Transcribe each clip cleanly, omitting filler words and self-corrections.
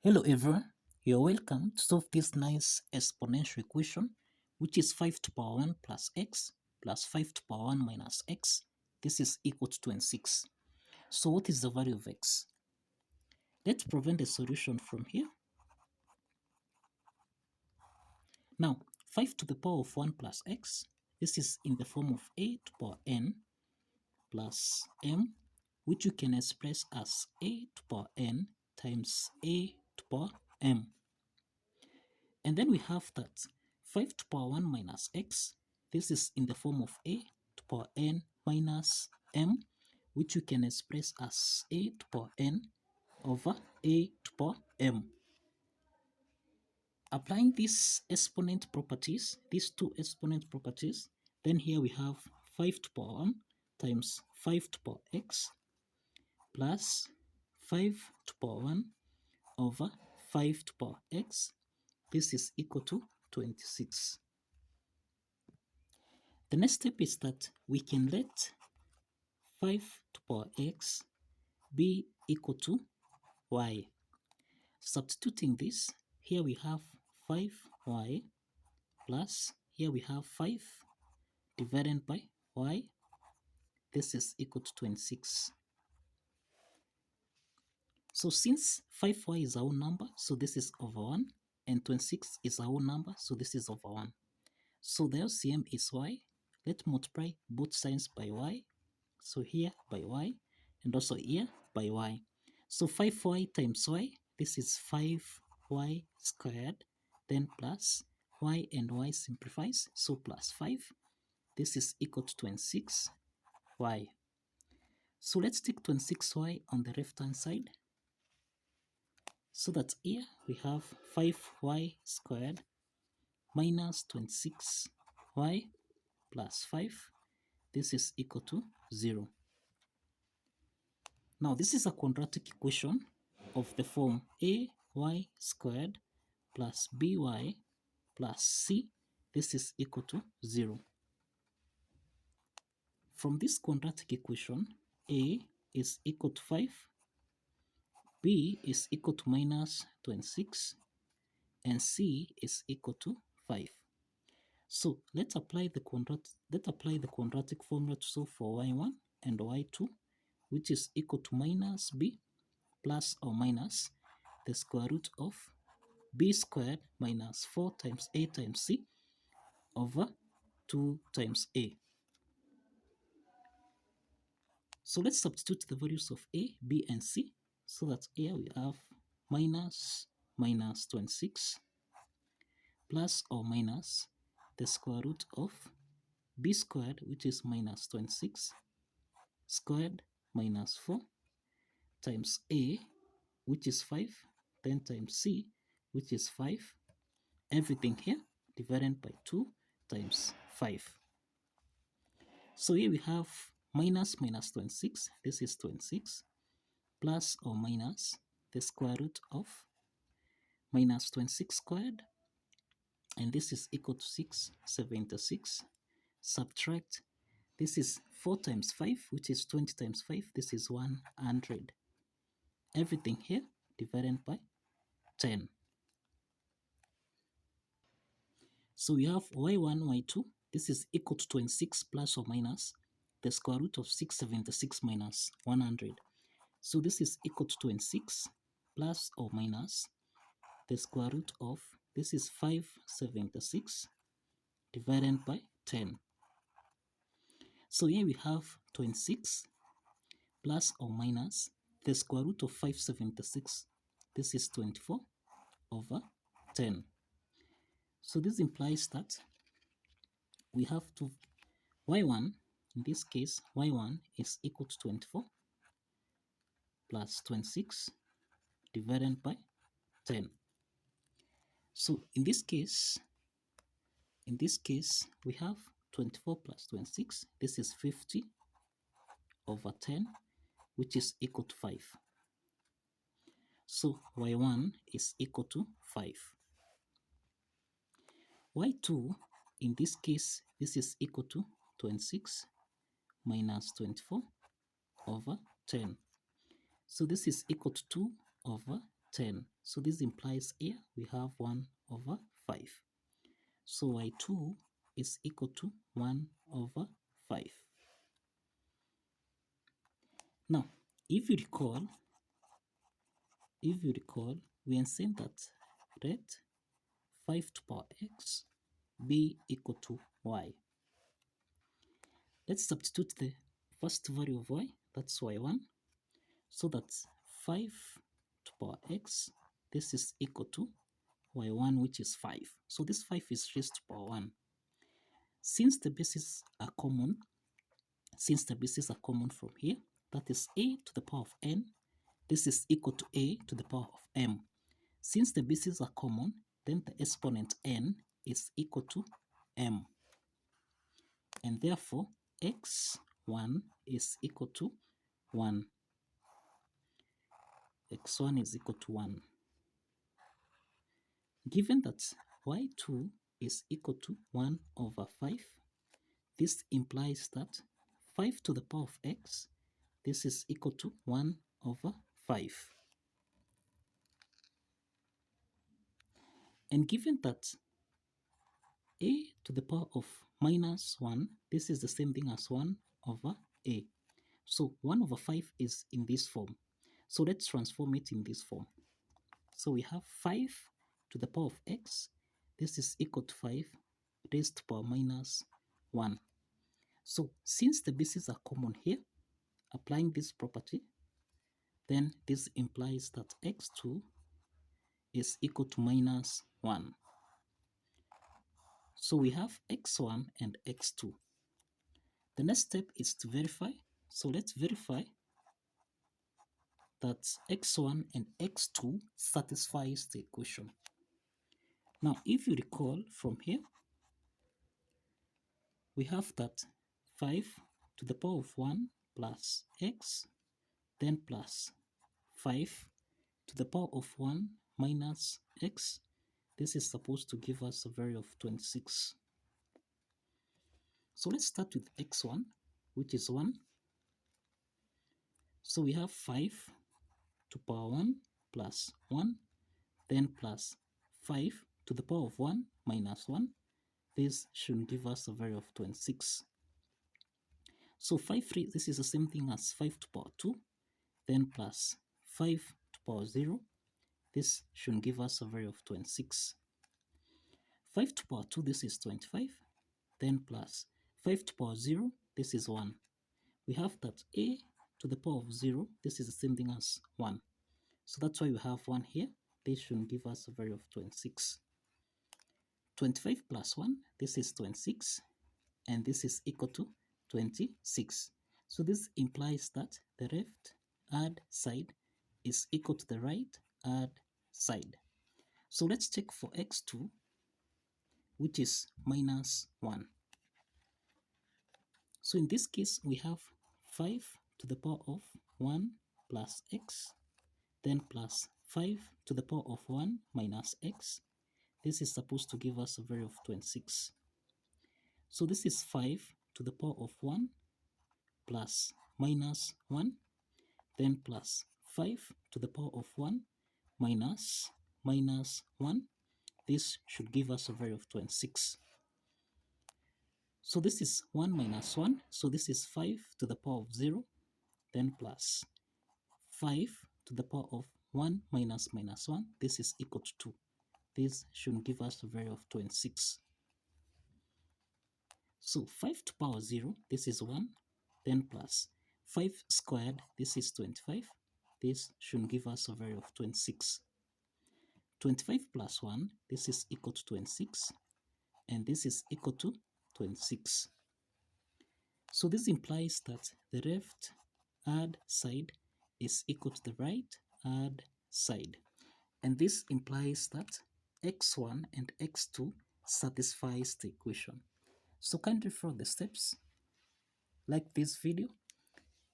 Hello everyone, you're welcome to solve this nice exponential equation, which is 5 to the power 1 plus x plus 5 to the power 1 minus x. This is equal to 26. So what is the value of x? Let's prevent the solution from here. Now, 5 to the power of 1 plus x, this is in the form of a to the power n plus m, which you can express as a to the power n times a to the power m. And then we have that 5 to the power 1 minus x, this is in the form of a to the power n minus m, which you can express as a to the power n over a to the power m. Applying these exponent properties, these two exponent properties, then here we have 5 to the power 1 times 5 to the power x plus 5 to the power 1 over 5 to the power x. This is equal to 26. The next step is that we can let 5 to the power x be equal to y. Substituting this, here we have 5y plus, here we have 5 divided by y. This is equal to 26. So since 5y is our own number, so this is over 1, and 26 is our own number, so this is over 1. So the LCM is y. Let's multiply both sides by y. So here by y, and also here by y. So 5y times y, this is 5y squared, then plus y and y simplifies, so plus 5. This is equal to 26y. So let's take 26y on the left hand side. So that here we have 5y squared minus 26y plus 5. This is equal to 0. Now this is a quadratic equation of the form ay squared plus by plus c. This is equal to 0. From this quadratic equation, a is equal to 5, b is equal to minus 26, and c is equal to 5. So let's apply the quadratic formula to solve for y1 and y2, which is equal to minus b plus or minus the square root of b squared minus 4 times a times c over 2 times a. So let's substitute the values of a, b, and c, so that here we have minus 26 plus or minus the square root of b squared, which is minus 26, squared minus 4 times a, which is 5, then times c, which is 5, everything here divided by 2 times 5. So here we have minus 26, this is 26, plus or minus the square root of minus 26 squared, and this is equal to 676. Subtract, this is 4 times 5, which is 20 times 5, this is 100. Everything here divided by 10. So we have y1, y2, this is equal to 26 plus or minus the square root of 676 minus 100. So this is equal to 26 plus or minus the square root of, this is 576 divided by 10. So here we have 26 plus or minus the square root of 576. This is 24 over 10. So this implies that we have to y1, in this case y1 is equal to 24 plus 26 divided by 10. So in this case we have 24 plus 26, this is 50 over 10, which is equal to 5. So y1 is equal to 5. y2, in this case, this is equal to 26 minus 24 over 10. So this is equal to 2 over 10. So this implies here we have 1 over 5. So y2 is equal to 1 over 5. Now, if you recall, we are saying that let 5 to power x be equal to y. Let's substitute the first value of y, that's y1. So that's 5 to power x, this is equal to y1, which is 5. So this 5 is raised to power 1. Since the bases are common from here, that is a to the power of n, this is equal to a to the power of m. Since the bases are common, then the exponent n is equal to m. And therefore, x1 is equal to 1. x1 is equal to 1. Given that y2 is equal to 1 over 5, this implies that 5 to the power of x, this is equal to 1 over 5. And given that a to the power of minus 1, this is the same thing as 1 over a. So 1 over 5 is in this form. So let's transform it in this form. So we have 5 to the power of x, this is equal to 5 raised to power minus 1. So since the bases are common here, applying this property, then this implies that x2 is equal to minus 1. So we have x1 and x2. The next step is to verify. So let's verify that x1 and x2 satisfies the equation. Now, if you recall from here, we have that 5 to the power of 1 plus x, then plus 5 to the power of 1 minus x. This is supposed to give us a value of 26. So let's start with x1, which is 1. So we have 5 to power 1 plus 1, then plus 5 to the power of 1 minus 1. This should give us a value of 26. So 5, this is the same thing as 5 to power 2, then plus 5 to power 0. This should give us a value of 26. 5 to power 2, this is 25, then plus 5 to power 0, this is 1. We have that a to the power of 0, this is the same thing as 1. So that's why we have 1 here. This should give us a value of 26. 25 plus 1, this is 26, and this is equal to 26. So this implies that the left hand side is equal to the right hand side. So let's check for x2, which is minus 1. So in this case, we have 5 to the power of 1 plus x, then plus 5 to the power of 1 minus x. This is supposed to give us a value of 26. So this is 5 to the power of 1 plus minus 1, then plus 5 to the power of 1 minus 1. This should give us a value of 26. So this is 1 minus 1. So this is 5 to the power of 0, then plus 5 to the power of 1 minus 1. This is equal to 2. This should give us a value of 26. So 5 to power 0, this is 1, then plus 5 squared, this is 25. This should give us a value of 26. 25 plus 1, this is equal to 26, and this is equal to 26. So this implies that the left hand side is equal to the right hand side. And this implies that x1 and x2 satisfies the equation. So kindly follow the steps, like this video,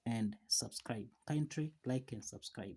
and subscribe. Kindly like and subscribe.